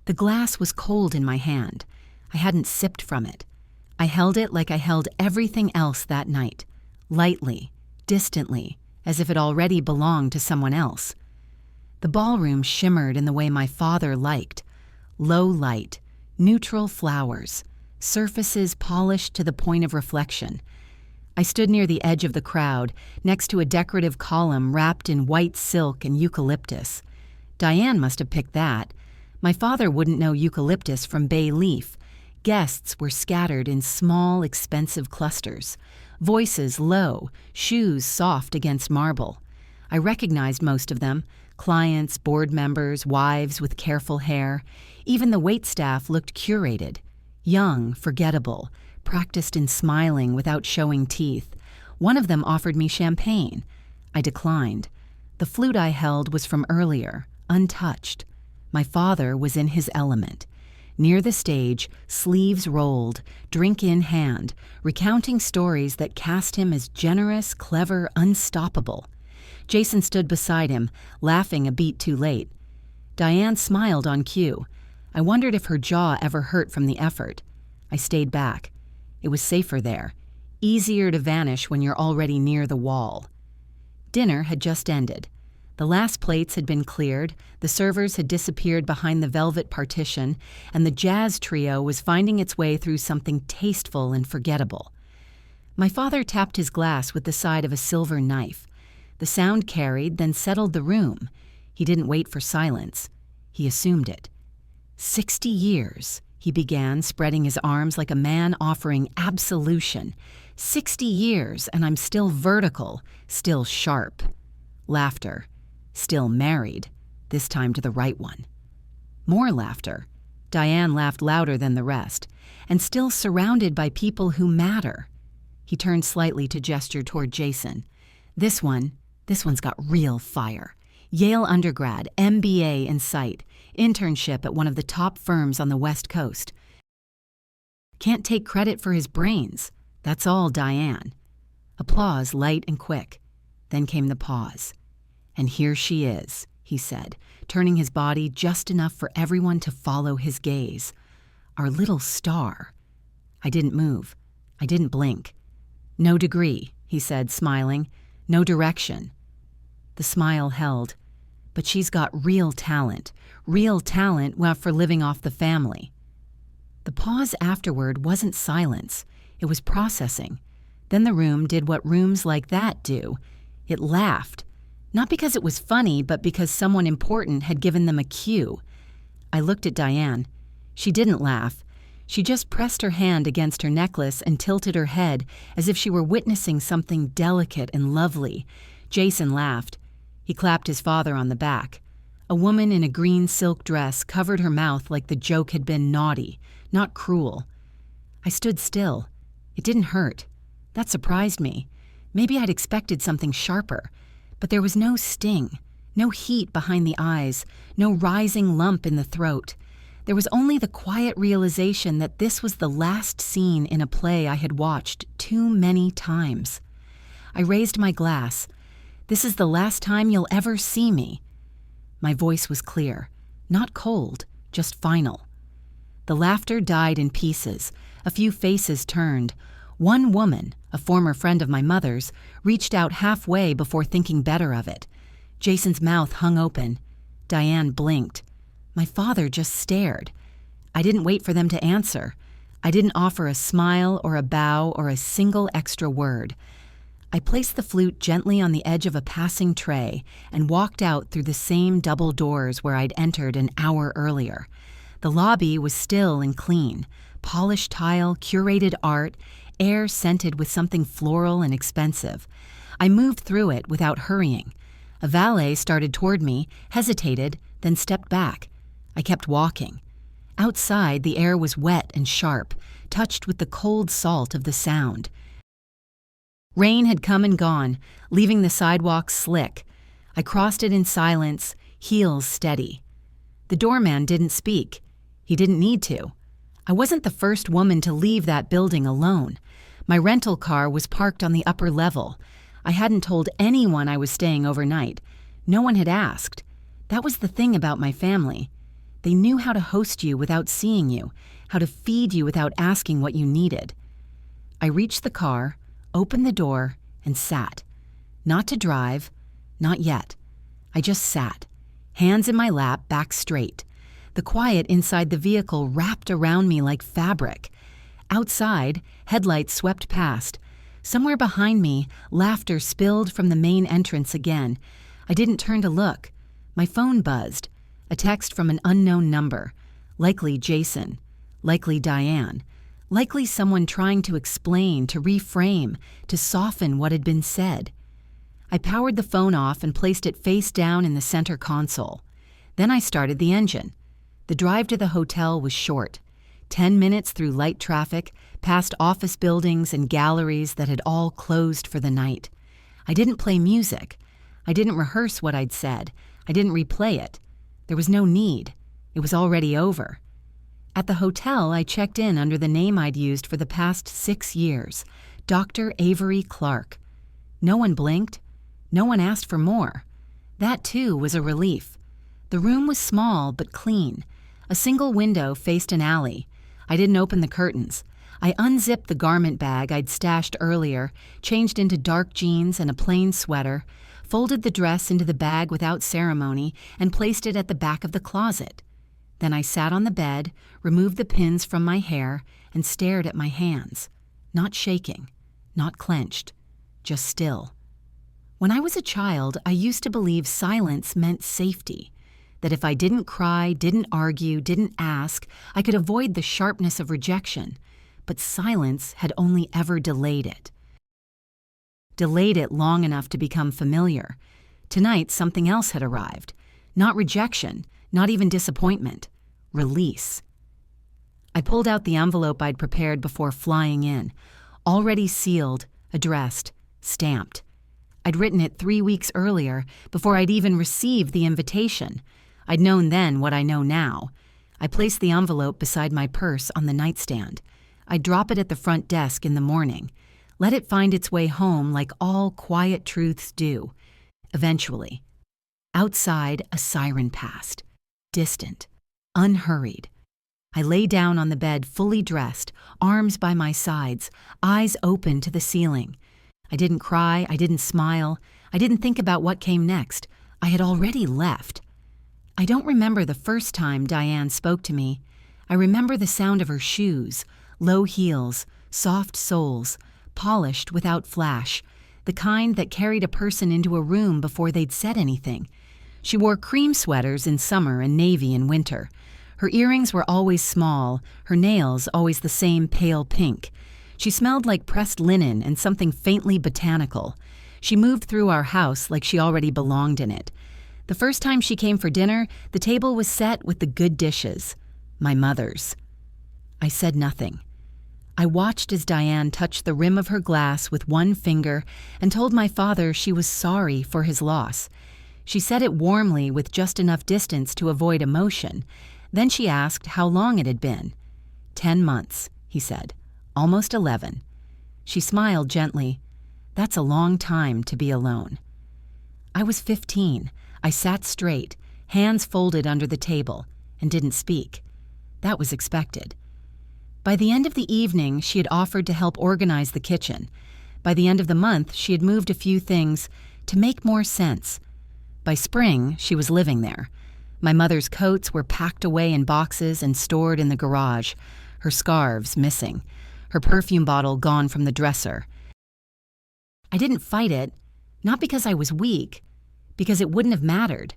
The glass was cold in my hand. I hadn't sipped from it. I held it like I held everything else that night, lightly, distantly, as if it already belonged to someone else. The ballroom shimmered in the way my father liked. Low light, neutral flowers, surfaces polished to the point of reflection. I stood near the edge of the crowd, next to a decorative column wrapped in white silk and eucalyptus. Diane must have picked that. My father wouldn't know eucalyptus from bay leaf. Guests were scattered in small, expensive clusters. Voices low, shoes soft against marble. I recognized most of them. Clients, board members, wives with careful hair. Even the waitstaff looked curated. Young, forgettable, practiced in smiling without showing teeth. One of them offered me champagne. I declined. The flute I held was from earlier, untouched. My father was in his element. Near the stage, sleeves rolled, drink in hand, recounting stories that cast him as generous, clever, unstoppable. Jason stood beside him, laughing a beat too late. Diane smiled on cue. I wondered if her jaw ever hurt from the effort. I stayed back. It was safer there. Easier to vanish when you're already near the wall. Dinner had just ended. The last plates had been cleared, the servers had disappeared behind the velvet partition, and the jazz trio was finding its way through something tasteful and forgettable. My father tapped his glass with the side of a silver knife. The sound carried, then settled the room. He didn't wait for silence. He assumed it. 60 years, he began, spreading his arms like a man offering absolution. 60 years, and I'm still vertical, still sharp. Laughter. Still married, this time to the right one. More laughter. Diane laughed louder than the rest, and still surrounded by people who matter. He turned slightly to gesture toward Jason. This one's got real fire. Yale undergrad, MBA in sight, internship at one of the top firms on the West Coast. Can't take credit for his brains. That's all Diane. Applause light and quick. Then came the pause. And here she is, he said, turning his body just enough for everyone to follow his gaze. Our little star. I didn't move. I didn't blink. No degree, he said, smiling. No direction. The smile held. But she's got real talent for living off the family. The pause afterward wasn't silence. It was processing. Then the room did what rooms like that do. It laughed. Not because it was funny, but because someone important had given them a cue. I looked at Diane. She didn't laugh. She just pressed her hand against her necklace and tilted her head as if she were witnessing something delicate and lovely. Jason laughed. He clapped his father on the back. A woman in a green silk dress covered her mouth like the joke had been naughty, not cruel. I stood still. It didn't hurt. That surprised me. Maybe I'd expected something sharper. But there was no sting, no heat behind the eyes, no rising lump in the throat. There was only the quiet realization that this was the last scene in a play I had watched too many times. I raised my glass. This is the last time you'll ever see me. My voice was clear, not cold, just final. The laughter died in pieces. A few faces turned. One woman, a former friend of my mother's, reached out halfway before thinking better of it. Jason's mouth hung open. Diane blinked. My father just stared. I didn't wait for them to answer. I didn't offer a smile or a bow or a single extra word. I placed the flute gently on the edge of a passing tray and walked out through the same double doors where I'd entered an hour earlier. The lobby was still and clean. Polished tile, curated art, air scented with something floral and expensive. I moved through it without hurrying. A valet started toward me, hesitated, then stepped back. I kept walking. Outside, the air was wet and sharp, touched with the cold salt of the sound. Rain had come and gone, leaving the sidewalk slick. I crossed it in silence, heels steady. The doorman didn't speak. He didn't need to. I wasn't the first woman to leave that building alone. My rental car was parked on the upper level. I hadn't told anyone I was staying overnight. No one had asked. That was the thing about my family. They knew how to host you without seeing you, how to feed you without asking what you needed. I reached the car, opened the door, and sat. Not to drive, not yet. I just sat, hands in my lap, back straight. The quiet inside the vehicle wrapped around me like fabric. Outside, headlights swept past. Somewhere behind me, laughter spilled from the main entrance again. I didn't turn to look. My phone buzzed. A text from an unknown number. Likely Jason. Likely Diane. Likely someone trying to explain, to reframe, to soften what had been said. I powered the phone off and placed it face down in the center console. Then I started the engine. The drive to the hotel was short. 10 minutes through light traffic, past office buildings and galleries that had all closed for the night. I didn't play music. I didn't rehearse what I'd said. I didn't replay it. There was no need. It was already over. At the hotel, I checked in under the name I'd used for the past 6 years, Dr. Avery Clark. No one blinked. No one asked for more. That, too, was a relief. The room was small but clean. A single window faced an alley. I didn't open the curtains. I unzipped the garment bag I'd stashed earlier, changed into dark jeans and a plain sweater, folded the dress into the bag without ceremony, and placed it at the back of the closet. Then I sat on the bed, removed the pins from my hair, and stared at my hands. Not shaking, not clenched, just still. When I was a child, I used to believe silence meant safety. That if I didn't cry, didn't argue, didn't ask, I could avoid the sharpness of rejection. But silence had only ever delayed it. Delayed it long enough to become familiar. Tonight, something else had arrived. Not rejection, not even disappointment. Release. I pulled out the envelope I'd prepared before flying in. Already sealed, addressed, stamped. I'd written it 3 weeks earlier, before I'd even received the invitation. I'd known then what I know now. I placed the envelope beside my purse on the nightstand. I'd drop it at the front desk in the morning. Let it find its way home like all quiet truths do. Eventually. Outside, a siren passed. Distant. Unhurried. I lay down on the bed fully dressed, arms by my sides, eyes open to the ceiling. I didn't cry, I didn't smile, I didn't think about what came next. I had already left. I don't remember the first time Diane spoke to me. I remember the sound of her shoes, low heels, soft soles, polished without flash, the kind that carried a person into a room before they'd said anything. She wore cream sweaters in summer and navy in winter. Her earrings were always small, her nails always the same pale pink. She smelled like pressed linen and something faintly botanical. She moved through our house like she already belonged in it. The first time she came for dinner, the table was set with the good dishes. My mother's. I said nothing. I watched as Diane touched the rim of her glass with one finger and told my father she was sorry for his loss. She said it warmly with just enough distance to avoid emotion. Then she asked how long it had been. 10 months, he said. Almost 11. She smiled gently. That's a long time to be alone. I was 15. I sat straight, hands folded under the table, and didn't speak. That was expected. By the end of the evening, she had offered to help organize the kitchen. By the end of the month, she had moved a few things to make more sense. By spring, she was living there. My mother's coats were packed away in boxes and stored in the garage, her scarves missing, her perfume bottle gone from the dresser. I didn't fight it, not because I was weak, because it wouldn't have mattered.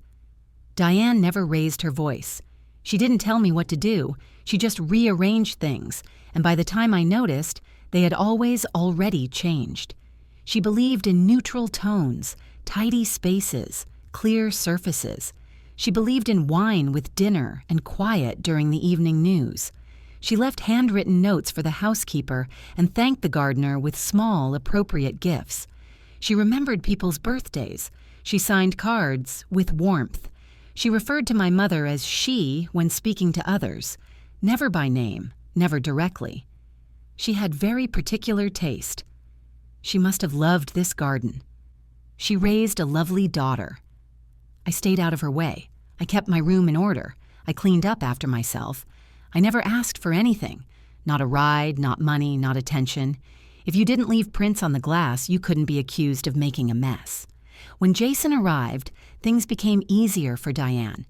Diane never raised her voice. She didn't tell me what to do. She just rearranged things, and by the time I noticed, they had already changed. She believed in neutral tones, tidy spaces, clear surfaces. She believed in wine with dinner and quiet during the evening news. She left handwritten notes for the housekeeper and thanked the gardener with small, appropriate gifts. She remembered people's birthdays. She signed cards with warmth. She referred to my mother as she when speaking to others, never by name, never directly. She had very particular taste. She must have loved this garden. She raised a lovely daughter. I stayed out of her way. I kept my room in order. I cleaned up after myself. I never asked for anything. Not a ride, not money, not attention. If you didn't leave prints on the glass, you couldn't be accused of making a mess. When Jason arrived, things became easier for Diane.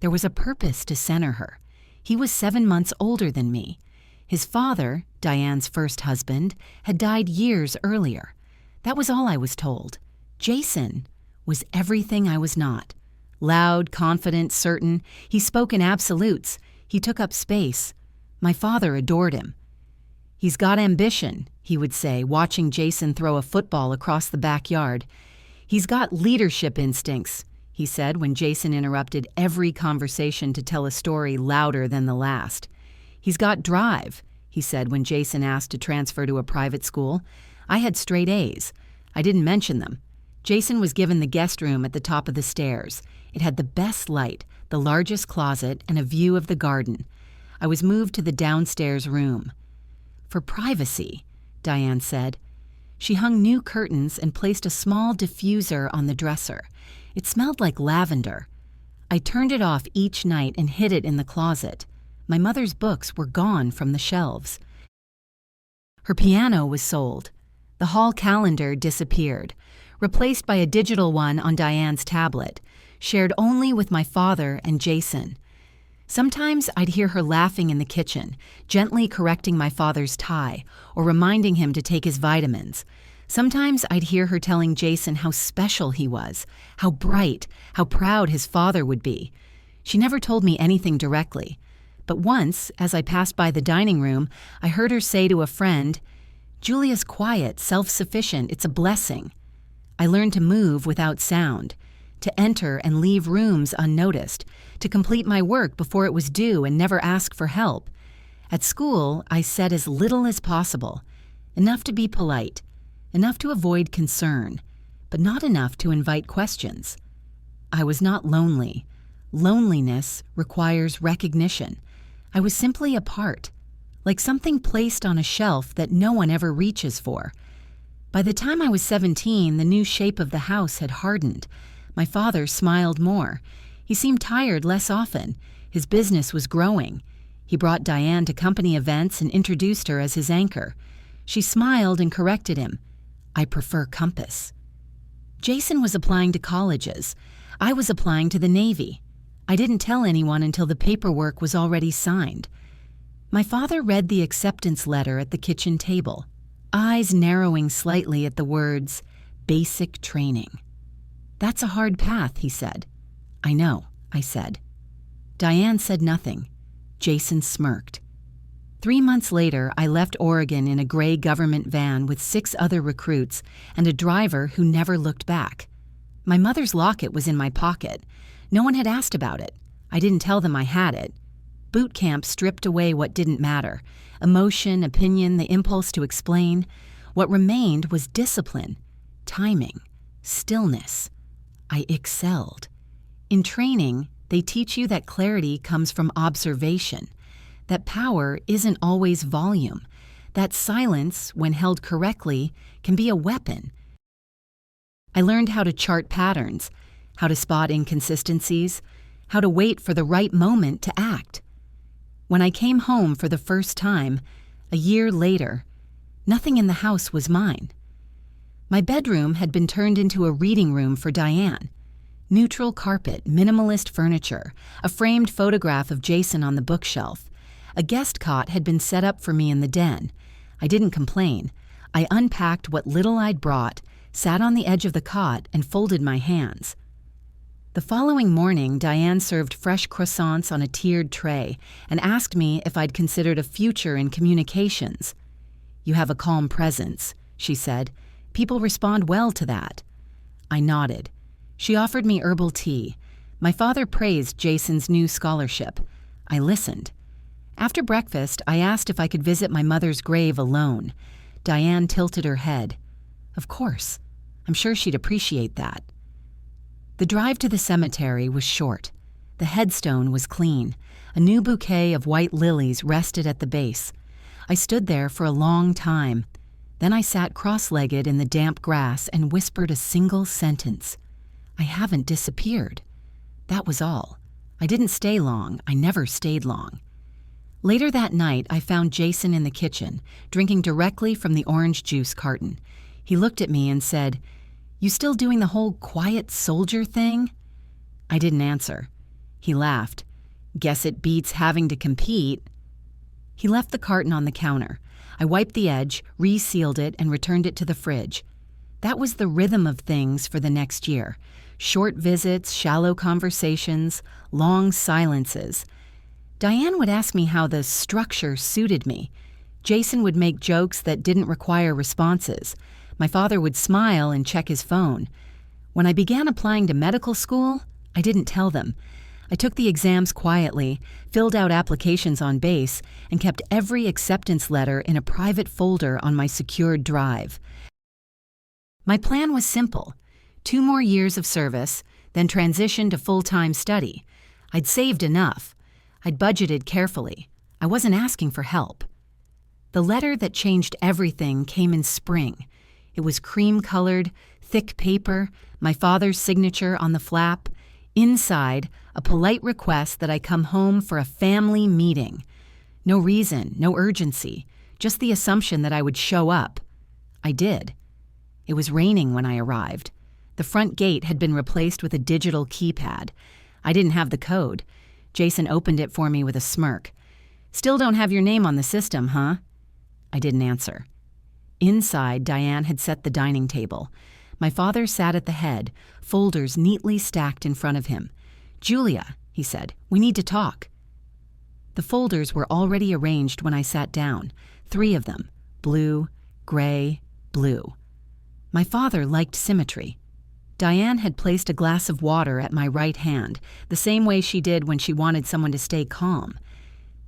There was a purpose to center her. He was 7 months older than me. His father, Diane's first husband, had died years earlier. That was all I was told. Jason was everything I was not. Loud, confident, certain. He spoke in absolutes. He took up space. My father adored him. "He's got ambition," he would say, watching Jason throw a football across the backyard. "He's got leadership instincts," he said when Jason interrupted every conversation to tell a story louder than the last. "He's got drive," he said when Jason asked to transfer to a private school. I had straight A's. I didn't mention them. Jason was given the guest room at the top of the stairs. It had the best light, the largest closet, and a view of the garden. I was moved to the downstairs room. "For privacy," Diane said. She hung new curtains and placed a small diffuser on the dresser. It smelled like lavender. I turned it off each night and hid it in the closet. My mother's books were gone from the shelves. Her piano was sold. The hall calendar disappeared, replaced by a digital one on Diane's tablet, shared only with my father and Jason. Sometimes I'd hear her laughing in the kitchen, gently correcting my father's tie or reminding him to take his vitamins. Sometimes I'd hear her telling Jason how special he was, how bright, how proud his father would be. She never told me anything directly. But once, as I passed by the dining room, I heard her say to a friend, "Julia's quiet, self-sufficient, it's a blessing." I learned to move without sound, to enter and leave rooms unnoticed, to complete my work before it was due and never ask for help. At school, I said as little as possible, enough to be polite, enough to avoid concern, but not enough to invite questions. I was not lonely. Loneliness requires recognition. I was simply apart, like something placed on a shelf that no one ever reaches for. By the time I was 17, the new shape of the house had hardened. My father smiled more. He seemed tired less often. His business was growing. He brought Diane to company events and introduced her as his anchor. She smiled and corrected him. "I prefer Compass." Jason was applying to colleges. I was applying to the Navy. I didn't tell anyone until the paperwork was already signed. My father read the acceptance letter at the kitchen table, eyes narrowing slightly at the words, "basic training." "That's a hard path," he said. "I know," I said. Diane said nothing. Jason smirked. 3 months later, I left Oregon in a gray government van with 6 other recruits and a driver who never looked back. My mother's locket was in my pocket. No one had asked about it. I didn't tell them I had it. Boot camp stripped away what didn't matter. Emotion, opinion, the impulse to explain. What remained was discipline, timing, stillness. I excelled. In training, they teach you that clarity comes from observation, that power isn't always volume, that silence, when held correctly, can be a weapon. I learned how to chart patterns, how to spot inconsistencies, how to wait for the right moment to act. When I came home for the first time, a year later, nothing in the house was mine. My bedroom had been turned into a reading room for Diane. Neutral carpet, minimalist furniture, a framed photograph of Jason on the bookshelf. A guest cot had been set up for me in the den. I didn't complain. I unpacked what little I'd brought, sat on the edge of the cot, and folded my hands. The following morning, Diane served fresh croissants on a tiered tray and asked me if I'd considered a future in communications. "You have a calm presence," she said. "People respond well to that." I nodded. She offered me herbal tea. My father praised Jason's new scholarship. I listened. After breakfast, I asked if I could visit my mother's grave alone. Diane tilted her head. Of course. I'm sure she'd appreciate that. The drive to the cemetery was short. The headstone was clean. A new bouquet of white lilies rested at the base. I stood there for a long time. Then I sat cross-legged in the damp grass and whispered a single sentence. I haven't disappeared. That was all. I didn't stay long. I never stayed long. Later that night, I found Jason in the kitchen, drinking directly from the orange juice carton. He looked at me and said, "You still doing the whole quiet soldier thing?" I didn't answer. He laughed. "Guess it beats having to compete." He left the carton on the counter. I wiped the edge, resealed it, and returned it to the fridge. That was the rhythm of things for the next year. Short visits, shallow conversations, long silences. Diane would ask me how the structure suited me. Jason would make jokes that didn't require responses. My father would smile and check his phone. When I began applying to medical school, I didn't tell them. I took the exams quietly, filled out applications on base, and kept every acceptance letter in a private folder on my secured drive. My plan was simple: 2 more years of service, then transition to full-time study. I'd saved enough. I'd budgeted carefully. I wasn't asking for help. The letter that changed everything came in spring. It was cream-colored, thick paper, my father's signature on the flap. Inside, a polite request that I come home for a family meeting. No reason, no urgency, just the assumption that I would show up. I did. It was raining when I arrived. The front gate had been replaced with a digital keypad. I didn't have the code. Jason opened it for me with a smirk. "Still don't have your name on the system, huh?" I didn't answer. Inside, Diane had set the dining table. My father sat at the head, folders neatly stacked in front of him. "Julia," he said, "we need to talk." The folders were already arranged when I sat down, 3 of them, blue, gray, blue. My father liked symmetry. Diane had placed a glass of water at my right hand, the same way she did when she wanted someone to stay calm.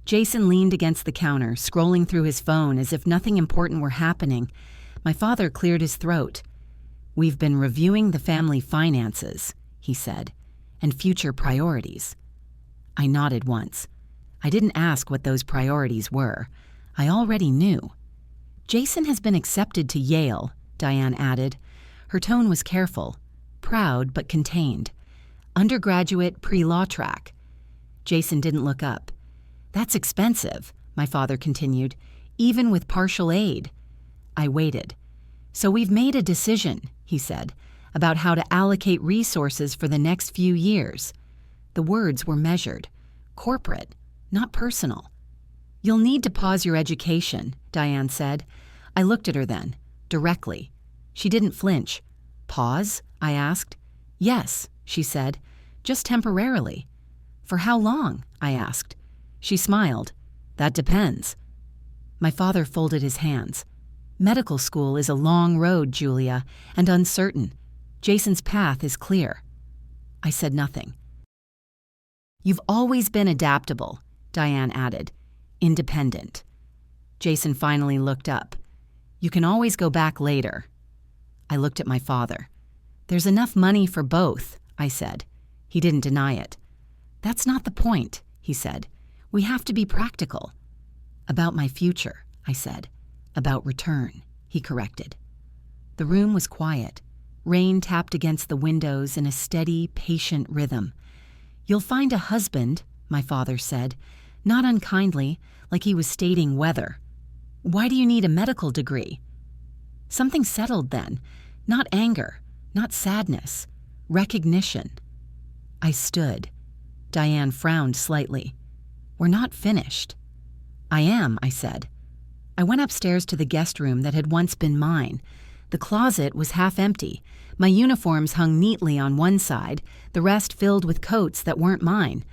Jason leaned against the counter, scrolling through his phone as if nothing important were happening. My father cleared his throat. "We've been reviewing the family finances," he said, "and future priorities." I nodded once. I didn't ask what those priorities were. I already knew. "Jason has been accepted to Yale," Diane added. Her tone was careful, proud but contained. "Undergraduate pre-law track." Jason didn't look up. "That's expensive," my father continued, "even with partial aid." I waited. "So we've made a decision," he said, "about how to allocate resources for the next few years." The words were measured, corporate, not personal. "You'll need to pause your education," Diane said. I looked at her then, directly. She didn't flinch. "Pause?" I asked. "Yes," she said, "just temporarily." "For how long?" I asked. She smiled. "That depends." My father folded his hands. "Medical school is a long road, Julia, and uncertain. Jason's path is clear." I said nothing. "You've always been adaptable," Diane added. "Independent." Jason finally looked up. "You can always go back later." I looked at my father. "There's enough money for both," I said. He didn't deny it. "That's not the point," he said. "We have to be practical." "About my future," I said. "About return," he corrected. The room was quiet. Rain tapped against the windows in a steady, patient rhythm. "You'll find a husband," my father said, not unkindly, like he was stating weather. "Why do you need a medical degree?" Something settled then. Not anger, not sadness, recognition. I stood. Diane frowned slightly. "We're not finished." "I am," I said. I went upstairs to the guest room that had once been mine. The closet was half empty. My uniforms hung neatly on one side, the rest filled with coats that weren't mine.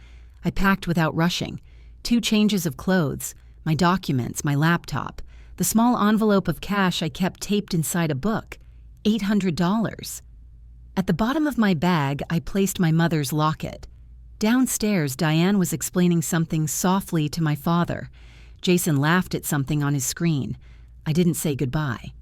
I packed without rushing. 2 changes of clothes, my documents, my laptop, the small envelope of cash I kept taped inside a book. $800. At the bottom of my bag, I placed my mother's locket. Downstairs, Diane was explaining something softly to my father. Jason laughed at something on his screen. I didn't say goodbye.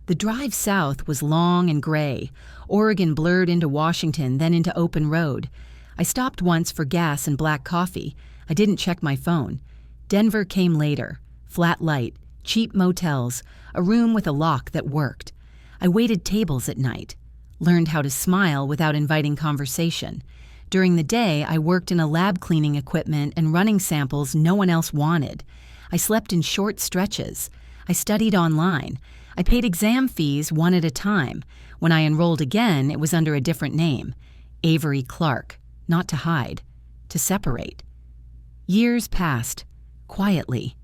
The drive south was long and gray. Oregon blurred into Washington, then into open road. I stopped once for gas and black coffee. I didn't check my phone. Denver came later. Flat light, cheap motels, a room with a lock that worked. I waited tables at night. Learned how to smile without inviting conversation. During the day, I worked in a lab cleaning equipment and running samples no one else wanted. I slept in short stretches. I studied online. I paid exam fees one at a time. When I enrolled again, it was under a different name, Avery Clark, not to hide, to separate. Years passed, quietly.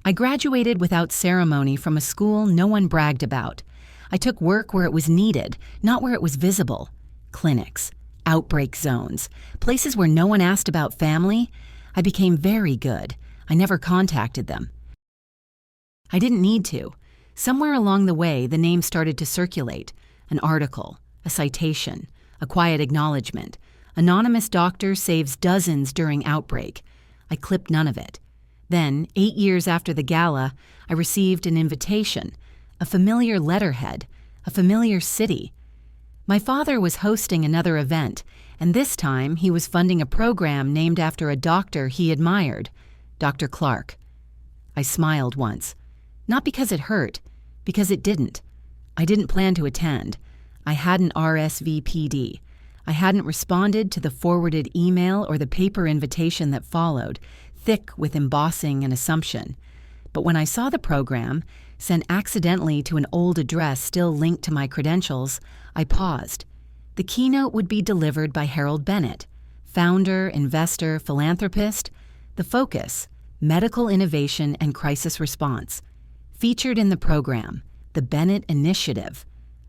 I graduated without ceremony from a school no one bragged about. I took work where it was needed, not where it was visible. Clinics, outbreak zones, places where no one asked about family. I became very good. I never contacted them. I didn't need to. Somewhere along the way, the name started to circulate. An article, a citation, a quiet acknowledgement. Anonymous doctor saves dozens during outbreak. I clipped none of it. Then, 8 years after the gala, I received an invitation, a familiar letterhead, a familiar city. My father was hosting another event, and this time he was funding a program named after a doctor he admired, Dr. Clark. I smiled once. Not because it hurt, because it didn't. I didn't plan to attend. I hadn't RSVP'd. I hadn't responded to the forwarded email or the paper invitation that followed, thick with embossing and assumption. But when I saw the program, sent accidentally to an old address still linked to my credentials, I paused. The keynote would be delivered by Harold Bennett, founder, investor, philanthropist. The focus, medical innovation and crisis response. Featured in the program, the Bennett Initiative,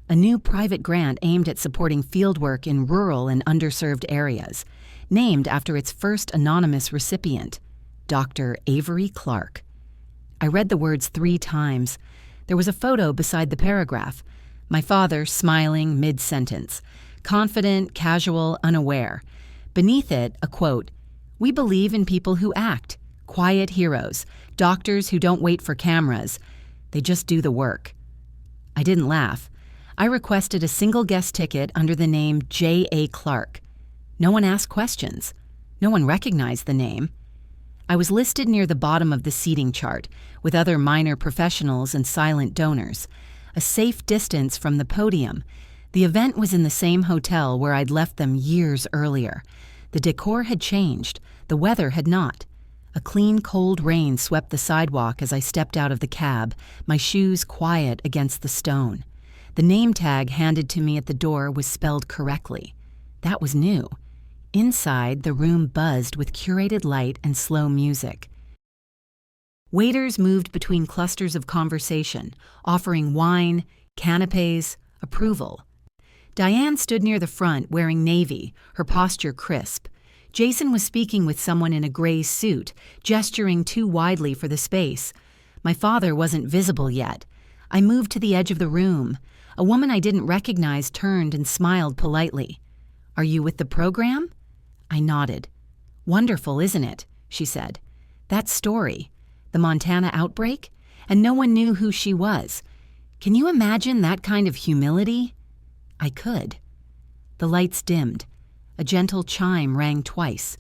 a new private grant aimed at supporting fieldwork in rural and underserved areas, named after its first anonymous recipient, Dr. Avery Clark. I read the words 3 times. There was a photo beside the paragraph. My father smiling mid-sentence, confident, casual, unaware. Beneath it, a quote, "We believe in people who act, quiet heroes, doctors who don't wait for cameras. They just do the work." I didn't laugh. I requested a single guest ticket under the name J.A. Clark. No one asked questions. No one recognized the name. I was listed near the bottom of the seating chart, with other minor professionals and silent donors. A safe distance from the podium. The event was in the same hotel where I'd left them years earlier. The decor had changed. The weather had not. A clean, cold rain swept the sidewalk as I stepped out of the cab, my shoes quiet against the stone. The name tag handed to me at the door was spelled correctly. That was new. Inside, the room buzzed with curated light and slow music. Waiters moved between clusters of conversation, offering wine, canapes, approval. Diane stood near the front wearing navy, her posture crisp. Jason was speaking with someone in a gray suit, gesturing too widely for the space. My father wasn't visible yet. I moved to the edge of the room. A woman I didn't recognize turned and smiled politely. "Are you with the program?" I nodded. "Wonderful, isn't it?" she said. "That story, the Montana outbreak, and no one knew who she was. Can you imagine that kind of humility?" I could. The lights dimmed. A gentle chime rang twice.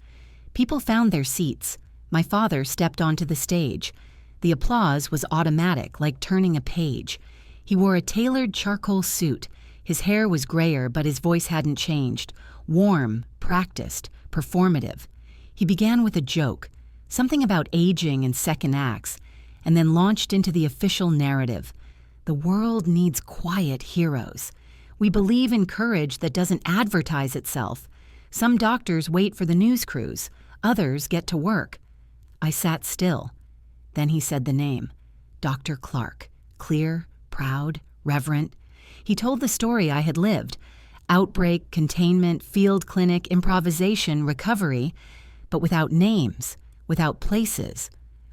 People found their seats. My father stepped onto the stage. The applause was automatic, like turning a page. He wore a tailored charcoal suit. His hair was grayer, but his voice hadn't changed. Warm, practiced, performative. He began with a joke, something about aging and second acts, and then launched into the official narrative. The world needs quiet heroes. We believe in courage that doesn't advertise itself. Some doctors wait for the news crews. Others get to work. I sat still. Then he said the name. Dr. Clark. Clear, proud, reverent. He told the story I had lived. Outbreak, containment, field clinic, improvisation, recovery, but without names, without places,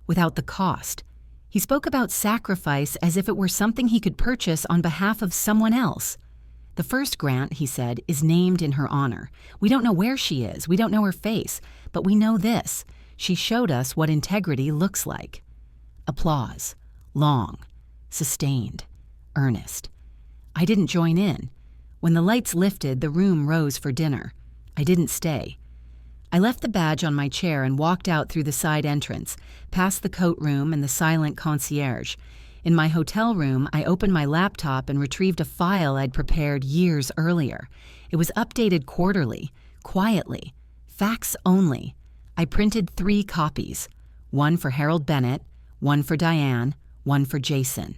without the cost. He spoke about sacrifice as if it were something he could purchase on behalf of someone else. The first grant, he said, is named in her honor. We don't know where she is, we don't know her face, but we know this. She showed us what integrity looks like. Applause. Long. Sustained. Earnest. I didn't join in. When the lights lifted, the room rose for dinner. I didn't stay. I left the badge on my chair and walked out through the side entrance, past the coat room and the silent concierge. In my hotel room, I opened my laptop and retrieved a file I'd prepared years earlier. It was updated quarterly, quietly, facts only. I printed 3 copies, one for Harold Bennett, one for Diane, one for Jason.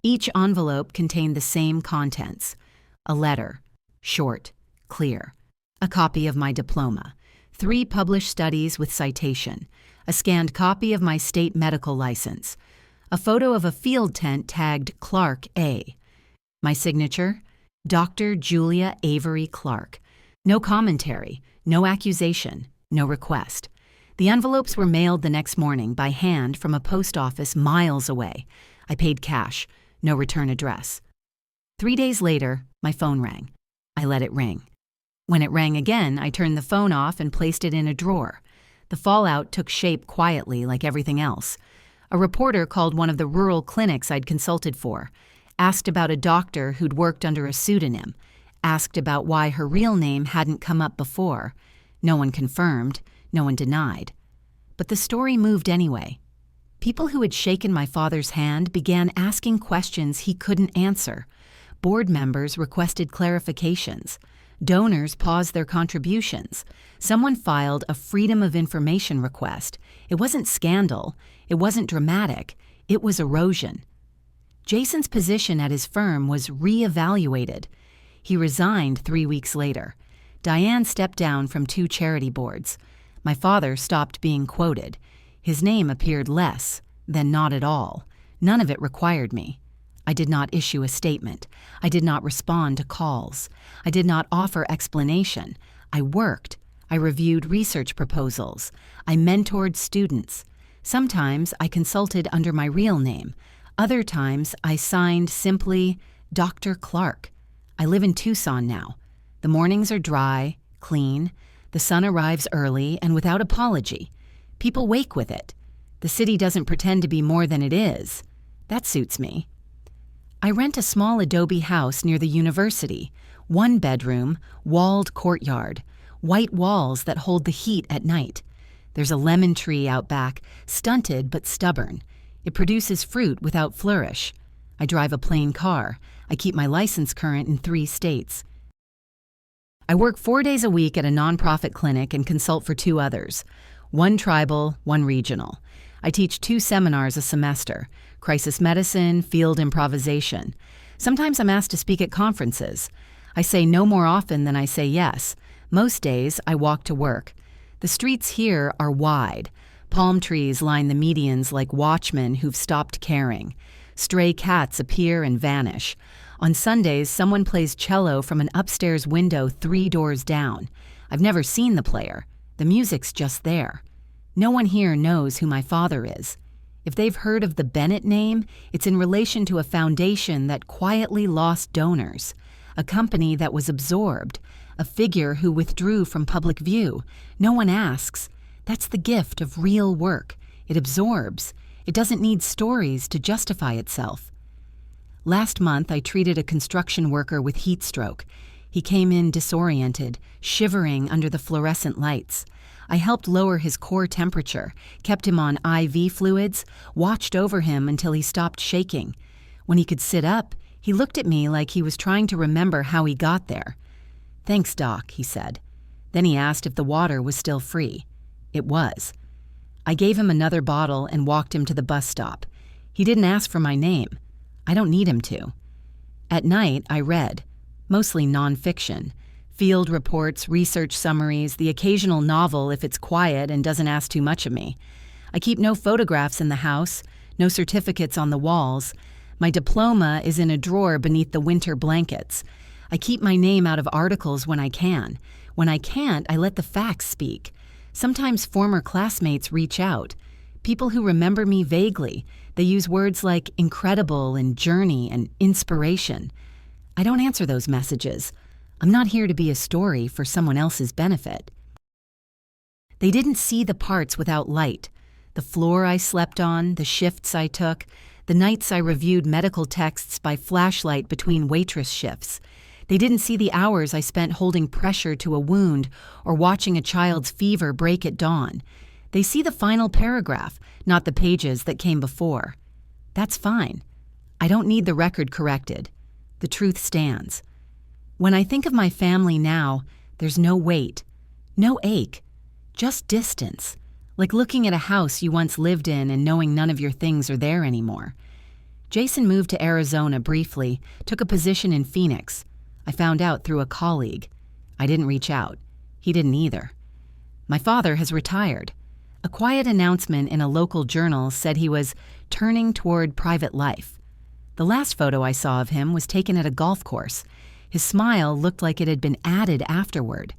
Each envelope contained the same contents: a letter, short, clear, a copy of my diploma, 3 published studies with citation, a scanned copy of my state medical license, a photo of a field tent tagged Clark A. My signature, Dr. Julia Avery Clark. No commentary, no accusation, no request. The envelopes were mailed the next morning by hand from a post office miles away. I paid cash, no return address. 3 days later, my phone rang. I let it ring. When it rang again, I turned the phone off and placed it in a drawer. The fallout took shape quietly like everything else. A reporter called one of the rural clinics I'd consulted for, asked about a doctor who'd worked under a pseudonym, asked about why her real name hadn't come up before. No one confirmed, no one denied. But the story moved anyway. People who had shaken my father's hand began asking questions he couldn't answer. Board members requested clarifications. Donors paused their contributions. Someone filed a Freedom of Information request. It wasn't scandal. It wasn't dramatic. It was erosion. Jason's position at his firm was reevaluated. He resigned 3 weeks later. Diane stepped down from 2 charity boards. My father stopped being quoted. His name appeared less, then not at all. None of it required me. I did not issue a statement. I did not respond to calls. I did not offer explanation. I worked. I reviewed research proposals. I mentored students. Sometimes I consulted under my real name. Other times I signed simply Dr. Clark. I live in Tucson now. The mornings are dry, clean. The sun arrives early and without apology. People wake with it. The city doesn't pretend to be more than it is. That suits me. I rent a small adobe house near the university, 1 bedroom, walled courtyard, white walls that hold the heat at night. There's a lemon tree out back, stunted but stubborn. It produces fruit without flourish. I drive a plain car. I keep my license current in 3 states. I work 4 days a week at a nonprofit clinic and consult for 2 others, 1 tribal, 1 regional. I teach 2 seminars a semester, crisis medicine, field improvisation. Sometimes I'm asked to speak at conferences. I say no more often than I say yes. Most days, I walk to work. The streets here are wide. Palm trees line the medians like watchmen who've stopped caring. Stray cats appear and vanish. On Sundays, someone plays cello from an upstairs window 3 doors down. I've never seen the player. The music's just there. No one here knows who my father is. If they've heard of the Bennett name, it's in relation to a foundation that quietly lost donors, a company that was absorbed, a figure who withdrew from public view. No one asks. That's the gift of real work. It absorbs. It doesn't need stories to justify itself. Last month, I treated a construction worker with heat stroke. He came in disoriented, shivering under the fluorescent lights. I helped lower his core temperature, kept him on IV fluids, watched over him until he stopped shaking. When he could sit up, he looked at me like he was trying to remember how he got there. "Thanks, Doc," he said. Then he asked if the water was still free. It was. I gave him another bottle and walked him to the bus stop. He didn't ask for my name. I don't need him to. At night, I read, mostly nonfiction. Field reports, research summaries, the occasional novel if it's quiet and doesn't ask too much of me. I keep no photographs in the house, no certificates on the walls. My diploma is in a drawer beneath the winter blankets. I keep my name out of articles when I can. When I can't, I let the facts speak. Sometimes former classmates reach out. People who remember me vaguely. They use words like incredible and journey and inspiration. I don't answer those messages. I'm not here to be a story for someone else's benefit. They didn't see the parts without light. The floor I slept on, the shifts I took, the nights I reviewed medical texts by flashlight between waitress shifts. They didn't see the hours I spent holding pressure to a wound or watching a child's fever break at dawn. They see the final paragraph, not the pages that came before. That's fine. I don't need the record corrected. The truth stands. When I think of my family now, There's no weight, no ache, just distance, like looking at a house you once lived in and knowing none of your things are there anymore. Jason moved to Arizona briefly, took a position in Phoenix. I found out through a colleague. I didn't reach out. He didn't either. My father has retired. A quiet announcement in a local journal said he was turning toward private life. The last photo I saw of him was taken at a golf course. His smile looked like it had been added afterward.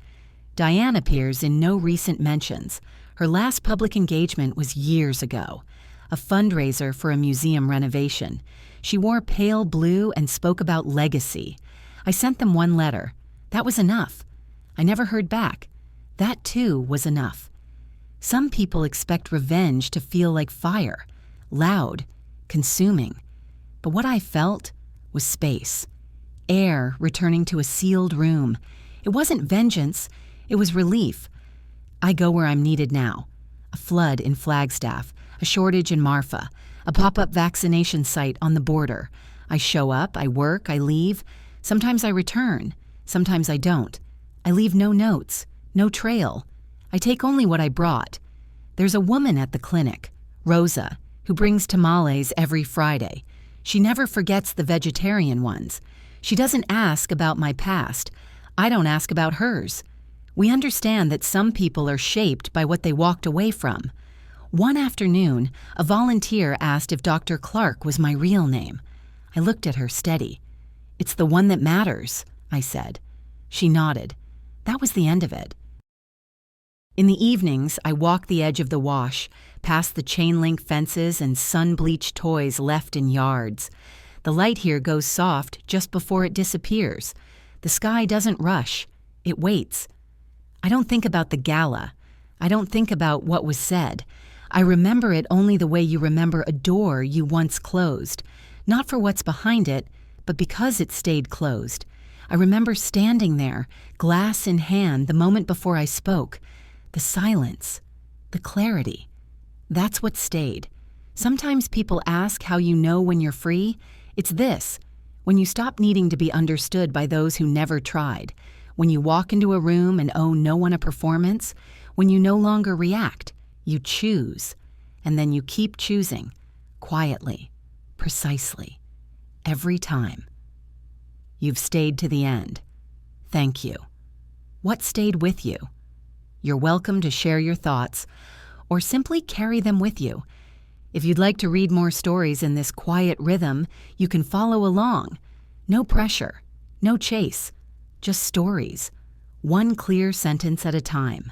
Diane appears in no recent mentions. Her last public engagement was years ago, a fundraiser for a museum renovation. She wore pale blue and spoke about legacy. I sent them one letter. That was enough. I never heard back. That too was enough. Some people expect revenge to feel like fire, loud, consuming. But what I felt was space. Air returning to a sealed room. It wasn't vengeance, it was relief. I go where I'm needed now. A flood in Flagstaff, a shortage in Marfa, a pop-up vaccination site on the border. I show up, I work, I leave. Sometimes I return, sometimes I don't. I leave no notes, no trail. I take only what I brought. There's a woman at the clinic, Rosa, who brings tamales every Friday. She never forgets the vegetarian ones. She doesn't ask about my past. I don't ask about hers. We understand that some people are shaped by what they walked away from. One afternoon, a volunteer asked if Dr. Clark was my real name. I looked at her steady. "It's the one that matters," I said. She nodded. That was the end of it. In the evenings, I walk the edge of the wash, past the chain-link fences and sun-bleached toys left in yards. The light here goes soft just before it disappears. The sky doesn't rush. It waits. I don't think about the gala. I don't think about what was said. I remember it only the way you remember a door you once closed. Not for what's behind it, but because it stayed closed. I remember standing there, glass in hand, the moment before I spoke. The silence, the clarity. That's what stayed. Sometimes people ask how you know when you're free. It's this: when you stop needing to be understood by those who never tried, when you walk into a room and owe no one a performance, when you no longer react, you choose, and then you keep choosing, quietly, precisely, every time. You've stayed to the end. Thank you. What stayed with you? You're welcome to share your thoughts, or simply carry them with you. If you'd like to read more stories in this quiet rhythm, you can follow along. No pressure, no chase, just stories, one clear sentence at a time.